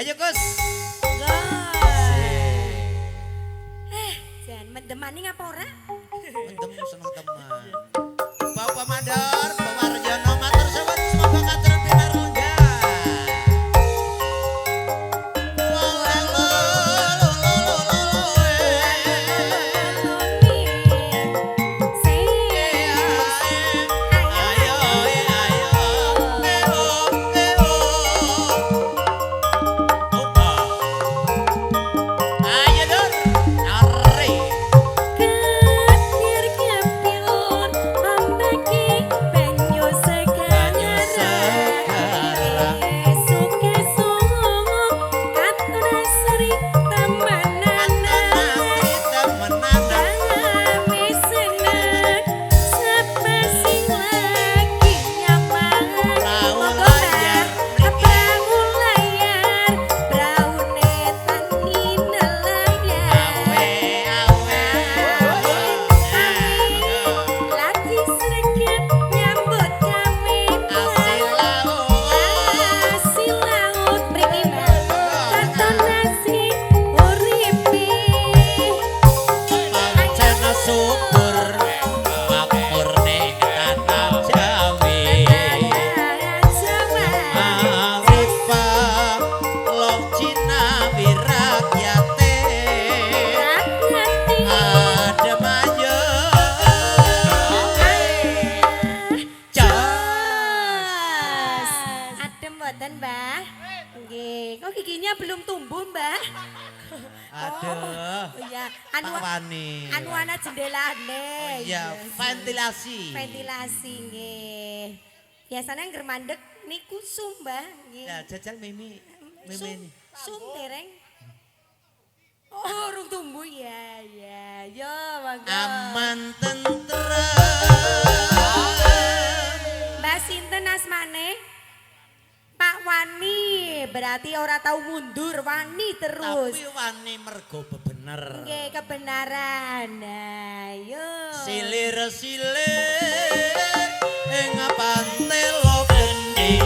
Ayo Gus. Jan mendemani ngapa ora? Mendem seneng teman. Bapak Mandor, Bapak Arjono, matur suwun semoga katur pinarungga. Anu ana jendelane. Iya, ventilasi. Ventilasi nggih. Biasanya ngger mandek niku sum, Mbah, nggih. Ya, jajal Mimi. Mimi ini. Sum dereng. Oh, urung tumbuh ya, ya. Yo, monggo. Aman tentrem. Mbak sinten asmane? Pak Wani, berarti ora tahu mundur, wani terus. Tapi wani mergo bebener. Nggih, kebenaran. Nah, yo. Silir-silir ing pantelo geni.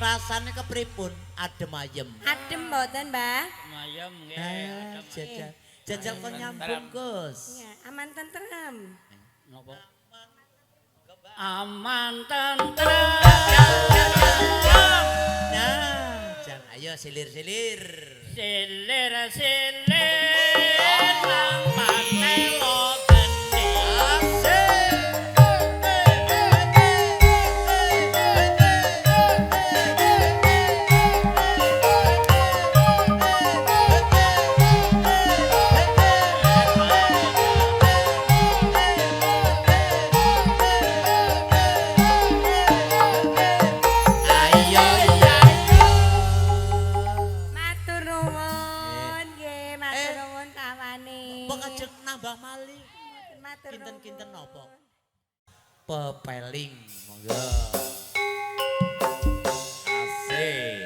Rasane kepripun? Adem ayem. Adem mboten, Mbah? Ayem nggih. Jajal. Jajal kon nyambung, Gus. Ya, aman tentrem. Napa? Aman tentrem. Nah, jan ayo silir-silir. Silir-silir nang pantelo geni. Kinten-kinten napa? Pepeling, monggo. Asik.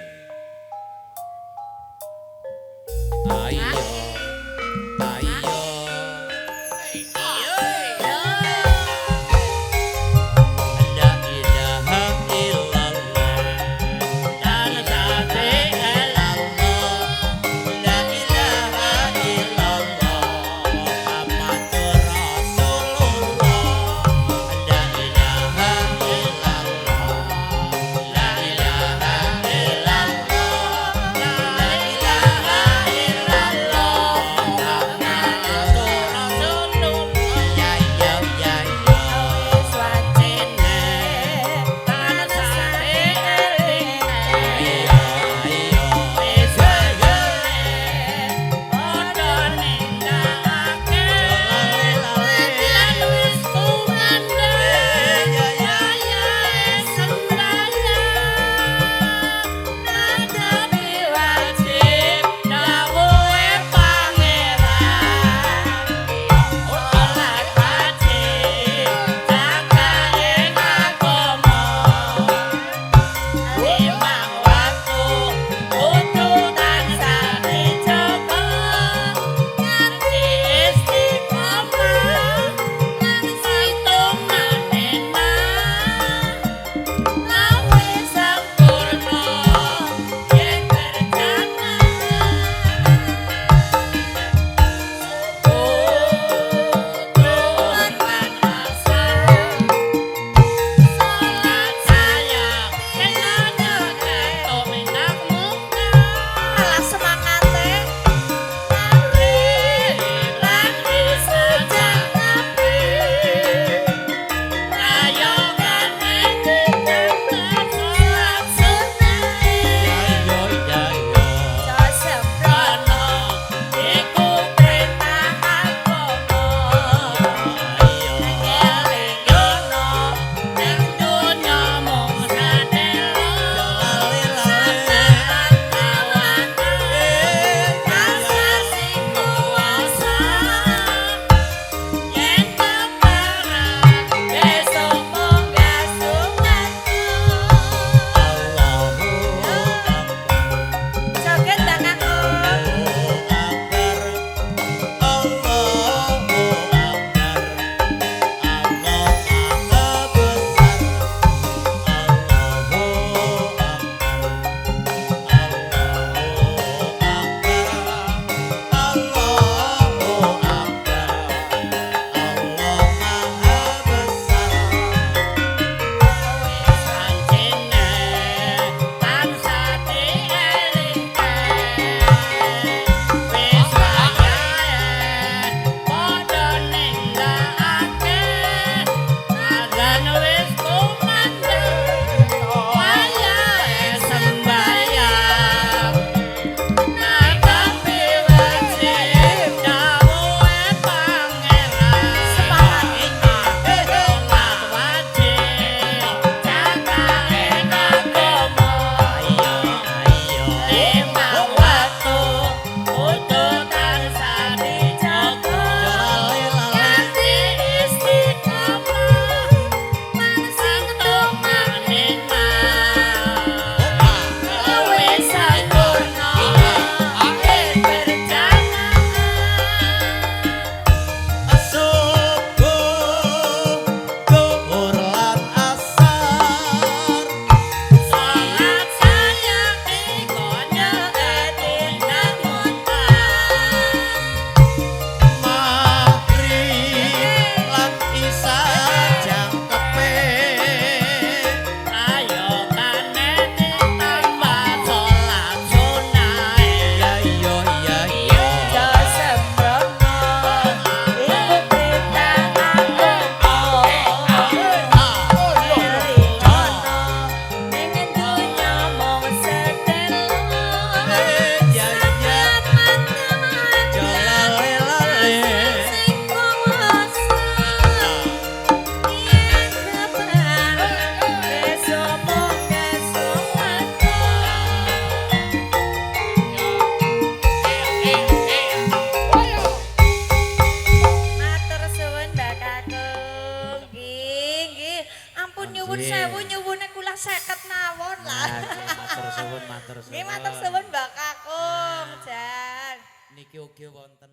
matur suwun. Nggih matur suwun Mbak Kakung, Jan. Niki ugi wonten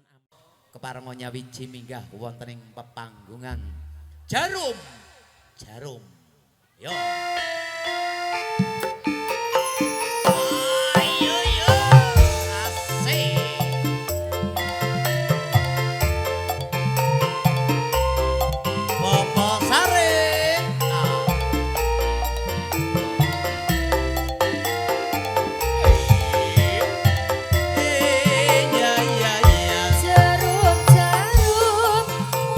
keparenga wiji minggah wonten ing pepanggungan Jarum. Jarum. Yo. Ayo yo. Asik. Bapak Sare. Ya ya ya. Jarum jarum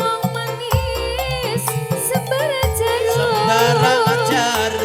wong manis sembarang jarum. Sembarang jarum.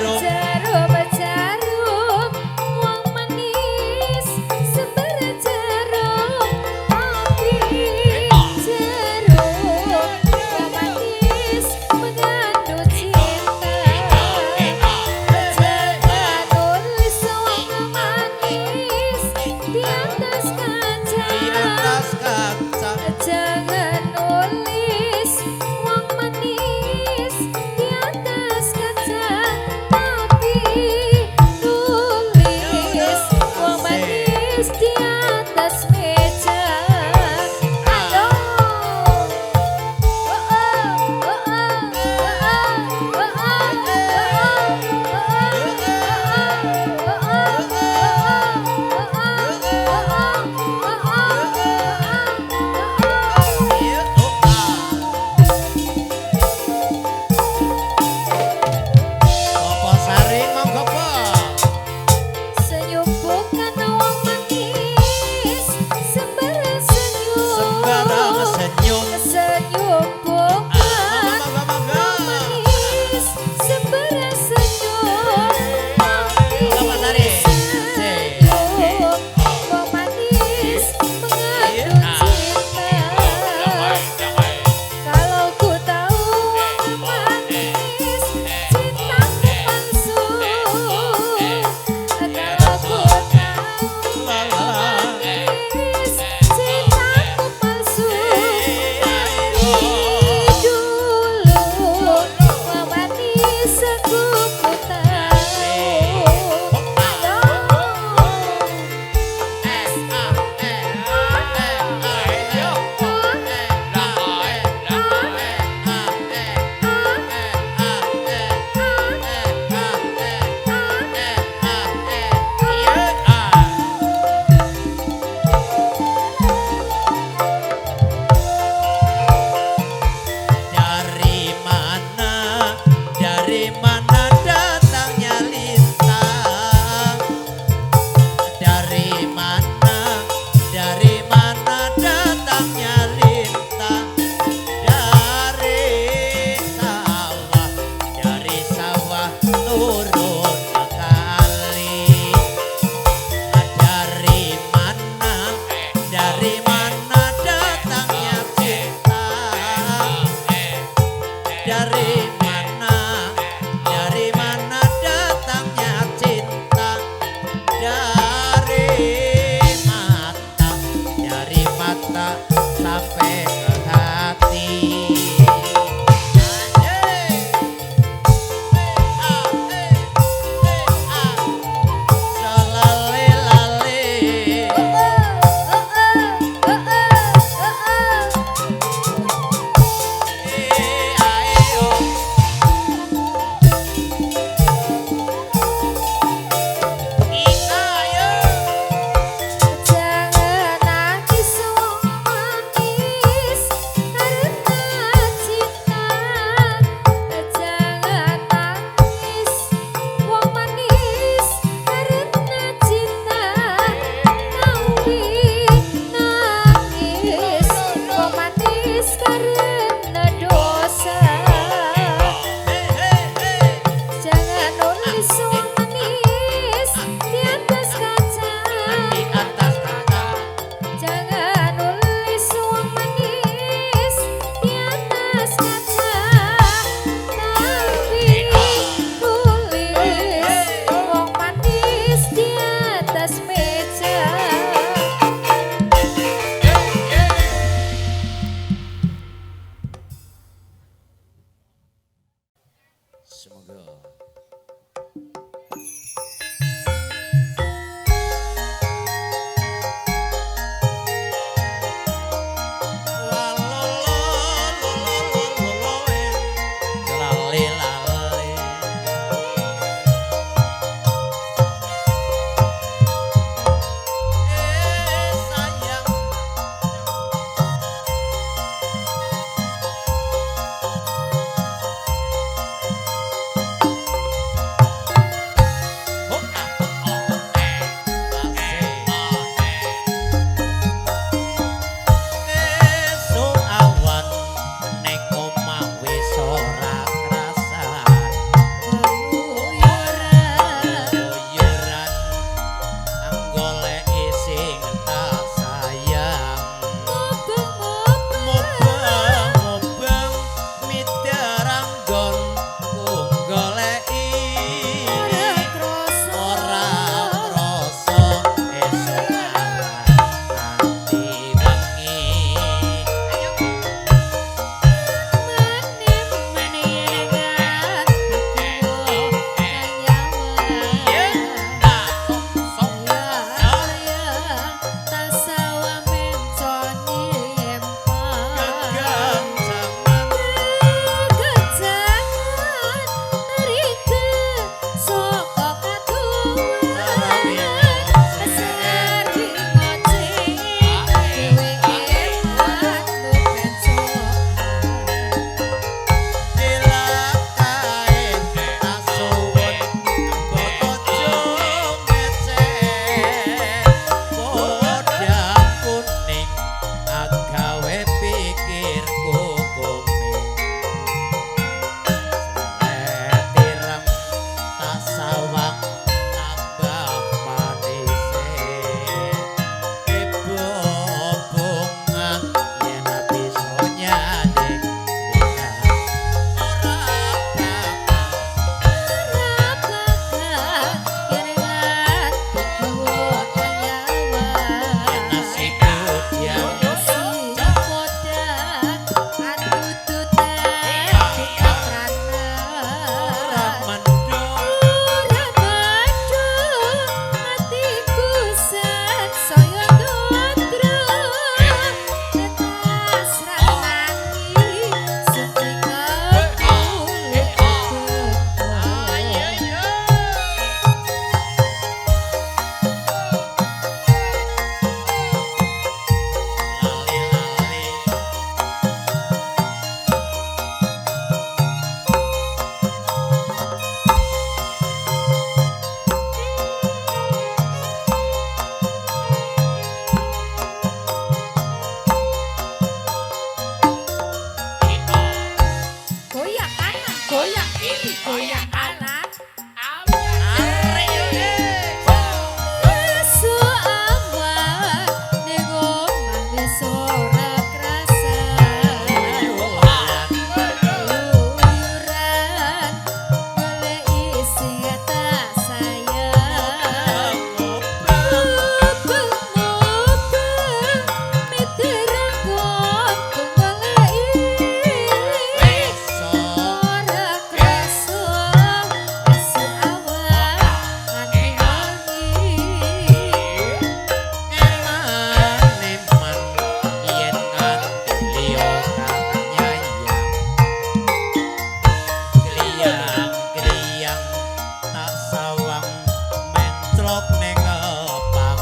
alok ning ngepang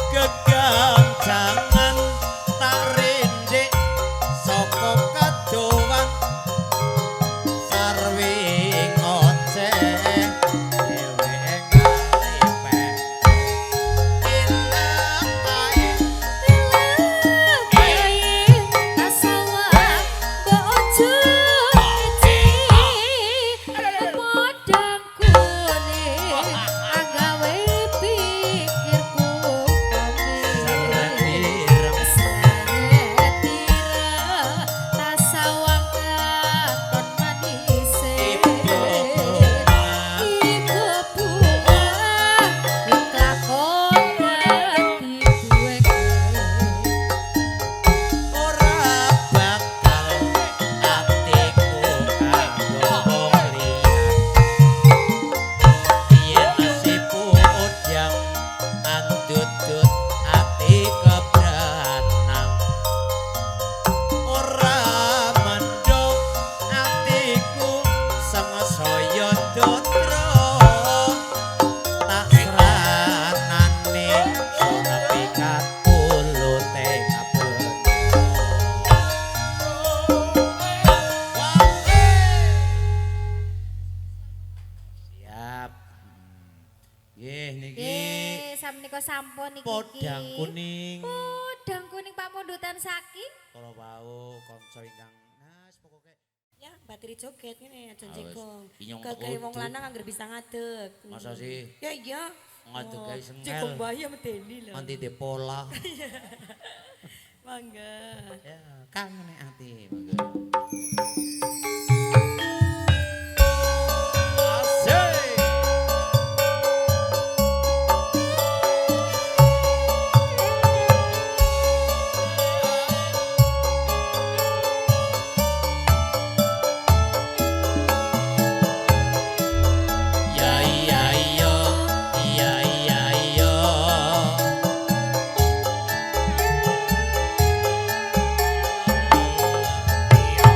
gegancangan tak rindik saka kedowan sarwi ngoceh dheweke ngalipeh ilang ae ora bakal atiku kanggo wong liya yen sipu udang andudut ati kebranang ora mendung atiku sangsaya dodro tak seranane sono pikat ulute kabeh siap nggih niki Samnika sampun niki. podang kuning Podang kuning Pak Mundutan saking. kala wau kanca ingkang nas pokoke Ya, bateri joget ngene aja Ah, wis. jegong. Inyong Gagawe wong kudu. lanang anggar bisa ngadeg. Masa sih? Ya iya. Ngadeg Oh, kae sengel. Jegong bahaya medeni lho. anti depola Mangga. ya kangen nek ati monggo asik ya iya iya iya iya iya iya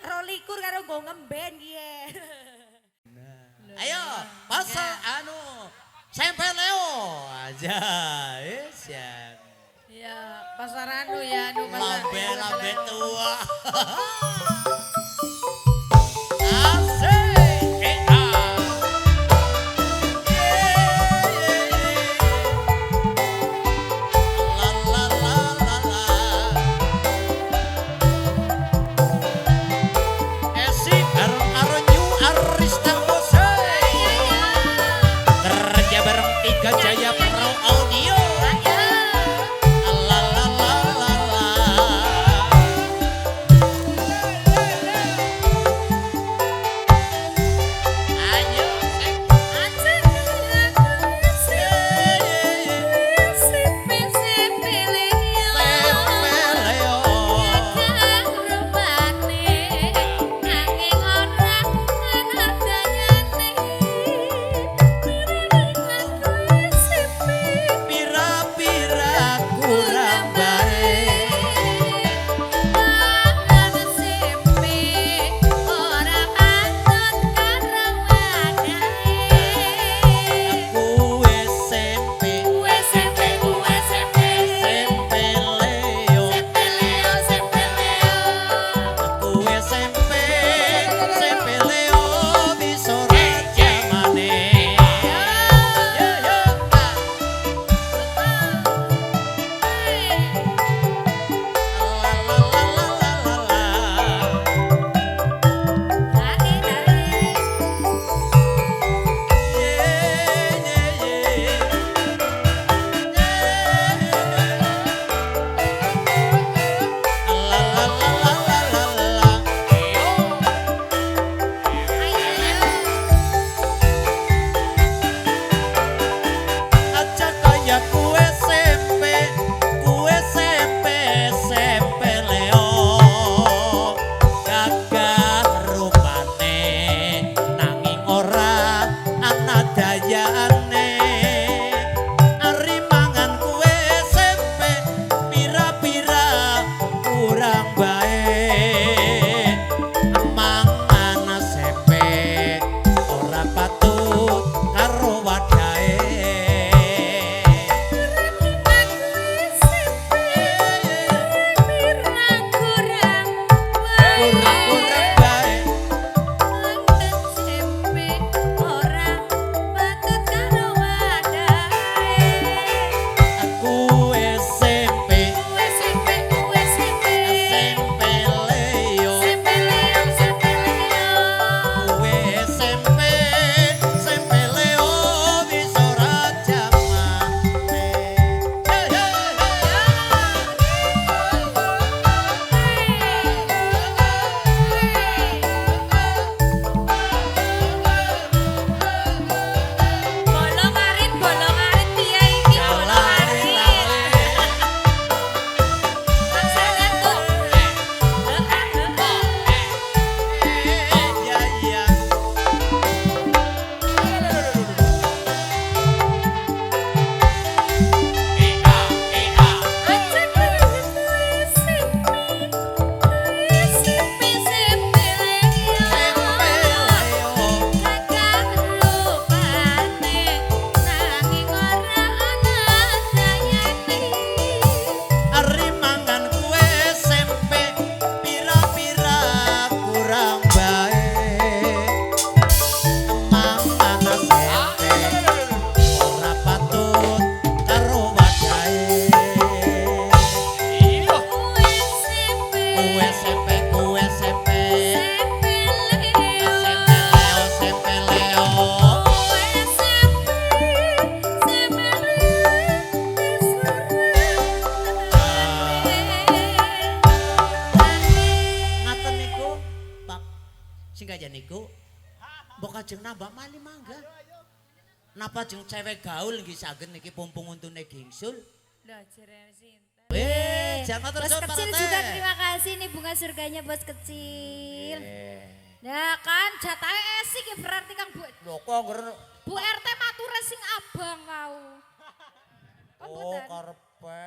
rolikur karo nggo ngemben kiye. Ayo, masa anu Sempe Leo aja, ya. Ya, pasar anu ya, anu pasar. Lambe tua. Asik, La la la la la. Esi Aronyu Arista Bose. Kerja bareng Tiga Jaya Pro Audio. La la la la la. Ayo, pira-pira kurang baik. Kue sempe, sempe Leo. Kue sempe Leo disorak jamane. Yo yo. La la la la la la. Acak kaya kue sempe Leo. Gagah rupane nanging ora ana dayane. Ari mangan kue sempe pira-pira kurang baik. Mangan sempe ora patut karo wadahe. Kurang baik. Kue sempe Leo. Kue sempe Leo disorak jamane. Bolong-arit piye iki bolong-arit. Ya ya. Ari mangan kue sempe pira-pira kurang baik. Mangan sempe ora patut karo wadahe. Kue sempe sempe Leo. Ngaten niku, Pak. Sing kaya niku. Mbok kajeng nambah mali mangga. Napa jeng cewek gaul nggih saged niki pumpung untune gingsul. Jangan Bos terus kecil juga terima kasih nih bunga surganya bos kecil. Nah kan jatahe esik ya berarti Kang Bu. Lho kok ngger Bu RT mature sing abang kau. Kok oh mboten? karepe